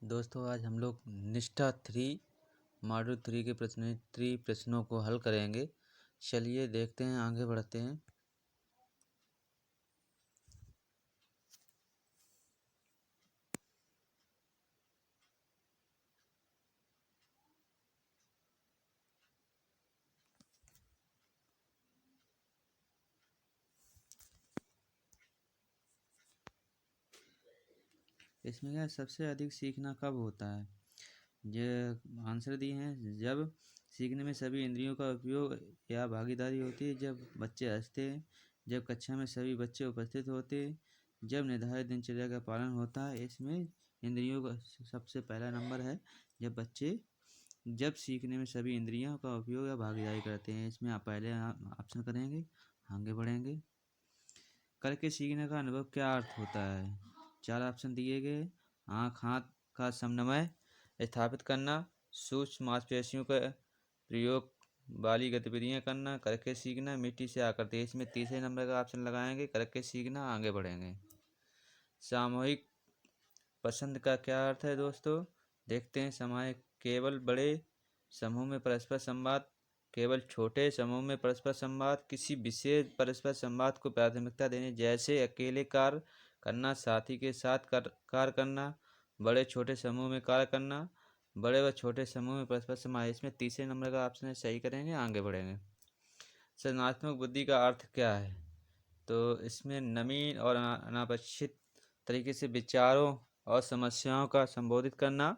दोस्तों आज हम लोग निष्ठा 3 मॉड्यूल 3 के प्रश्नोत्तरी प्रश्नों को हल करेंगे। चलिए देखते हैं, आगे बढ़ते हैं। इसमें क्या सबसे अधिक सीखना कब होता है? जो आंसर दिए हैं, जब सीखने में सभी इंद्रियों का उपयोग या भागीदारी होती है, जब बच्चे हंसते हैं, जब कक्षा में सभी बच्चे उपस्थित होते हैं, जब निर्धारित दिनचर्या का पालन होता है। इसमें इंद्रियों का सबसे पहला नंबर है जब सीखने में सभी इंद्रियों का उपयोग या भागीदारी करते हैं। इसमें आप पहले ऑप्शन करेंगे, आगे बढ़ेंगे। करके सीखने का अनुभव क्या अर्थ होता है? 4 ऑप्शन दिए गए। आँख हाथ का समन्वय स्थापित करना, सूक्ष्म मांसपेशियों का प्रयोग वाली गतिविधियां करना, करके सीखना, मिट्टी से आकृति। इसमें तीसरे नंबर का ऑप्शन लगाएंगे, करके सीखना, आगे बढ़ेंगे। सामूहिक पसंद का क्या अर्थ है दोस्तों? देखते हैं। सामूहिक केवल बड़े समूह में परस्पर संवाद, केवल छोटे समूह में परस्पर संवाद, किसी विशेष परस्पर संवाद को प्राथमिकता देने, जैसे अकेले कार्य करना, साथी के साथ कार्य करना, बड़े छोटे समूह में कार्य करना, बड़े व छोटे समूह में परस्पर संवाद। इसमें तीसरे नंबर का ऑप्शन है, सही करेंगे, आगे बढ़ेंगे। सृजनात्मक बुद्धि का अर्थ क्या है? तो इसमें नवीन और अनापेक्षित तरीके से विचारों और समस्याओं का संबोधित करना,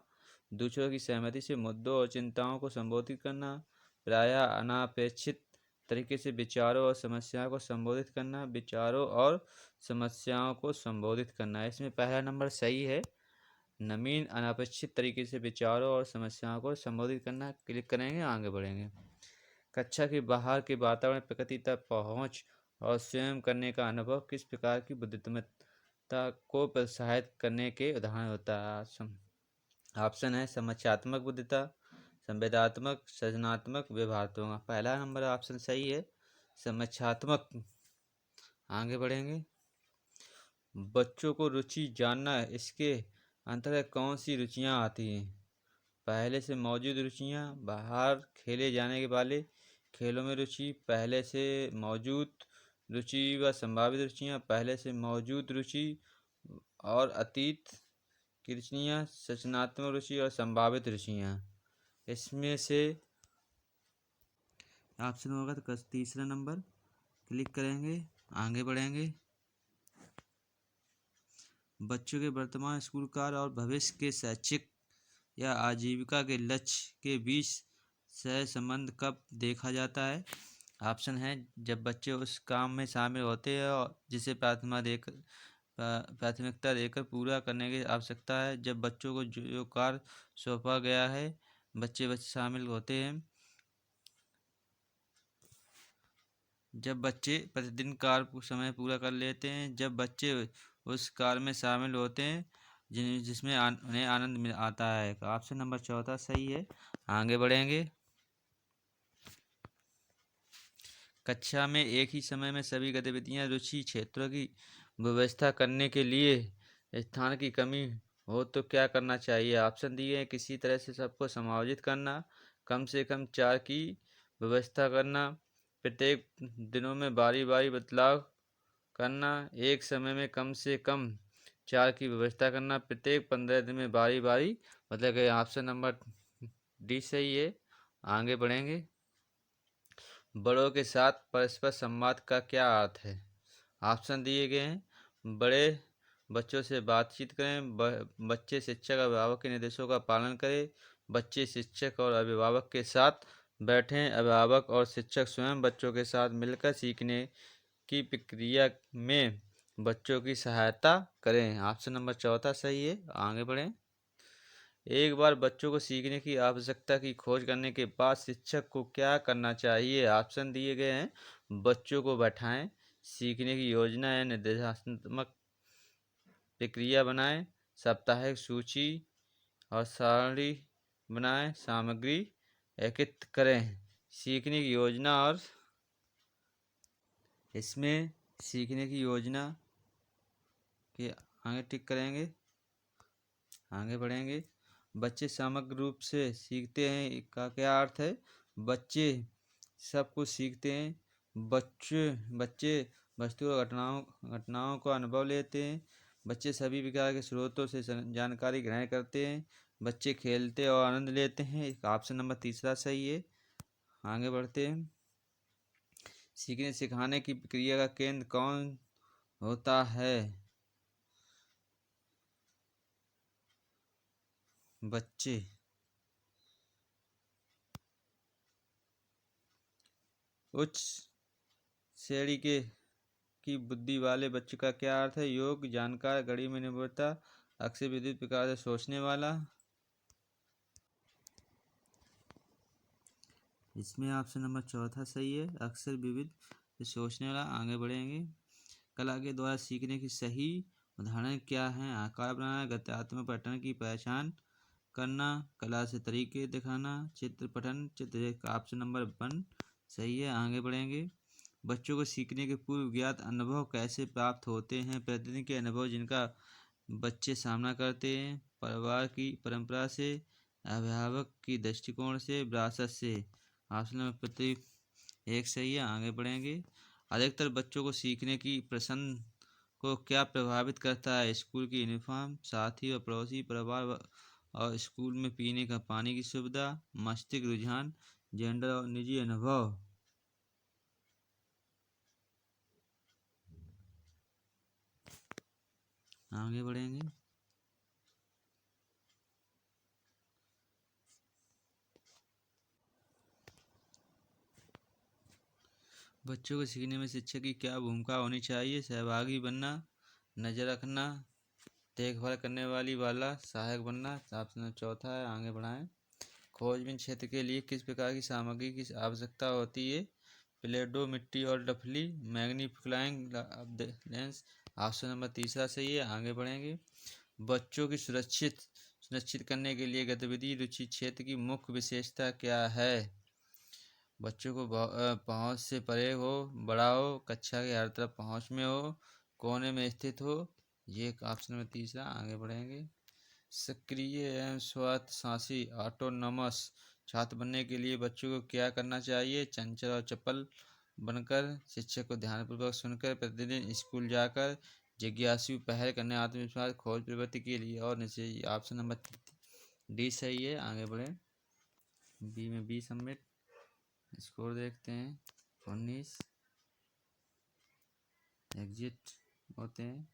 दूसरों की सहमति से मुद्दों और चिंताओं को संबोधित करना, प्रायः अनापेक्षित तरीके से विचारों और समस्याओं को संबोधित करना, विचारों और समस्याओं को संबोधित करना। इसमें पहला नंबर सही है, नवीन अनापेक्षित तरीके से विचारों और समस्याओं को संबोधित करना। क्लिक करेंगे, आगे बढ़ेंगे। कक्षा के बाहर के वातावरण, प्रकृति तक पहुँच और स्वयं करने का अनुभव किस प्रकार की बुद्धिमत्ता को प्रोत्साहित करने के उदाहरण होता है? ऑप्शन है समस्यात्मक बुद्धिता, संवेदनात्मक, सृजनात्मक, व्यवहारात्मक। पहला नंबर ऑप्शन सही है, समस्यात्मक। आगे बढ़ेंगे। बच्चों को रुचि जानना, इसके अंतर्गत कौन सी रुचियां आती हैं? पहले से मौजूद रुचियां, बाहर खेले जाने के वाले खेलों में रुचि, पहले से मौजूद रुचि व संभावित रुचियां, पहले से मौजूद रुचि और अतीत की रुचियां, सृजनात्मक रुचि और संभावित रुचियां। इसमें से ऑप्शन होगा तो तीसरा नंबर। क्लिक करेंगे, आगे बढ़ेंगे। बच्चों के वर्तमान स्कूल कार्य और भविष्य के शैक्षिक या आजीविका के लक्ष्य के बीच सहसंबंध कब देखा जाता है? ऑप्शन है जब बच्चे उस काम में शामिल होते हैं और जिसे प्राथमिकता देकर पूरा करने की आवश्यकता है। जब बच्चों को जो कार्य सौंपा गया है, बच्चे शामिल होते हैं। जब बच्चे प्रतिदिन कार्य समय पूरा कर लेते हैं, जब बच्चे उस कार्य में शामिल होते हैं जिसमें उन्हें आनंद आता है। ऑप्शन नंबर चौथा सही है, आगे बढ़ेंगे। कक्षा में एक ही समय में सभी गतिविधियां, रुचि क्षेत्रों की व्यवस्था करने के लिए स्थान की कमी हो तो क्या करना चाहिए? ऑप्शन दिए हैं, किसी तरह से सबको समायोजित करना, कम से कम 4 की व्यवस्था करना, प्रत्येक दिनों में बारी बारी बदलाव करना, एक समय में कम से कम 4 की व्यवस्था करना, प्रत्येक 15 दिन में बारी बारी मतलब कि ऑप्शन नंबर डी सही है, आगे बढ़ेंगे। बड़ों के साथ परस्पर संवाद का क्या अर्थ है? ऑप्शन दिए गए हैं। बड़े बच्चों से बातचीत करें, बच्चे शिक्षक अभिभावक के निर्देशों का पालन करें, बच्चे शिक्षक और अभिभावक के साथ बैठें, अभिभावक और शिक्षक स्वयं बच्चों के साथ मिलकर सीखने की प्रक्रिया में बच्चों की सहायता करें। ऑप्शन नंबर चौथा सही है, आगे बढ़ें। एक बार बच्चों को सीखने की आवश्यकता की खोज करने के बाद शिक्षक को क्या करना चाहिए? ऑप्शन दिए गए हैं। बच्चों को बैठाएं, सीखने की योजना या निर्देशात्मक प्रक्रिया बनाएं, साप्ताहिक सूची और सारणी बनाएं, सामग्री एकत्रित करें। सीखने की योजना और इसमें सीखने की योजना के आगे टिक करेंगे। आगे बढ़ेंगे। बच्चे समग्र रूप से सीखते हैं का क्या अर्थ है? बच्चे सब कुछ सीखते हैं। बच्चे बच्चे वस्तु और घटनाओं का अनुभव लेते हैं। बच्चे सभी प्रकार के स्रोतों से जानकारी ग्रहण करते हैं। बच्चे खेलते और आनंद लेते हैं। ऑप्शन नंबर तीसरा सही है। आगे बढ़ते हैं। सीखने सिखाने की प्रक्रिया का केंद्र कौन होता है? बच्चे। उच्च श्रेणी के की बुद्धि वाले बच्चे का क्या अर्थ है? योग्य, जानकार, गणित में निपुणता, अक्षर विद्युत प्रकार से सोचने वाला। इसमें ऑप्शन नंबर चौथा सही है, अक्षर विविध से सोचने वाला। आगे बढ़ेंगे। कला के द्वारा सीखने की सही उदाहरण क्या है? आकार बनाना, गत्यात्मक पैटर्न की पहचान करना, कला से तरीके दिखाना, चित्र पठन, चित्र। ऑप्शन नंबर 1 सही है। आगे बढ़ेंगे। बच्चों को सीखने के पूर्व ज्ञात अनुभव कैसे प्राप्त होते हैं? प्रतिदिन के अनुभव जिनका बच्चे सामना करते हैं, परिवार की परंपरा से, अभिभावक की दृष्टिकोण से, विरासत से। ऑप्शन नंबर प्रति एक सही है। आगे बढ़ेंगे। अधिकतर बच्चों को सीखने की पसंद को क्या प्रभावित करता है? स्कूल की यूनिफॉर्म, साथी और पड़ोसी, परिवार और स्कूल में पीने का पानी की सुविधा, मस्तिष्क रुझान, जेंडर और निजी अनुभव। आगे बढ़ेंगे। बच्चों को सीखने में शिक्षक की क्या भूमिका होनी चाहिए? सहभागी बनना, नजर रखना, देखभाल करने वाला सहायक बनना। ऑप्शन चौथा है। आगे बढ़ाएं। खोजबीन क्षेत्र के लिए किस प्रकार की सामग्री की आवश्यकता होती है? प्लेडो, मिट्टी और डफली, मैग्नीफाइंग लेंस। ऑप्शन नंबर तीसरा सही है। आगे बढ़ेंगे। बच्चों की सुनिश्चित करने के लिए गतिविधि रुचि क्षेत्र की मुख्य विशेषता क्या है? बच्चों को पहुंच से परे हो, बड़ा हो, कक्षा के हर तरफ पहुंच में हो, कोने में स्थित हो। ये एक ऑप्शन में तीसरा। आगे बढ़ेंगे। सक्रिय एवं स्वायत्तशासी ऑटोनॉमस छात्र बनने के लिए बच्चों को क्या करना चाहिए? चंचल और चपल बनकर, शिक्षक को ध्यानपूर्वक सुनकर, प्रतिदिन स्कूल जाकर, जिज्ञासु, पहल करने, आत्मविश्वास, खोज प्रवृत्ति के लिए और निश्चय। ऑप्शन नंबर डी सही है। आगे बढ़े। बी में बी सबमिट। स्कोर देखते हैं। 19 एग्जिट होते हैं।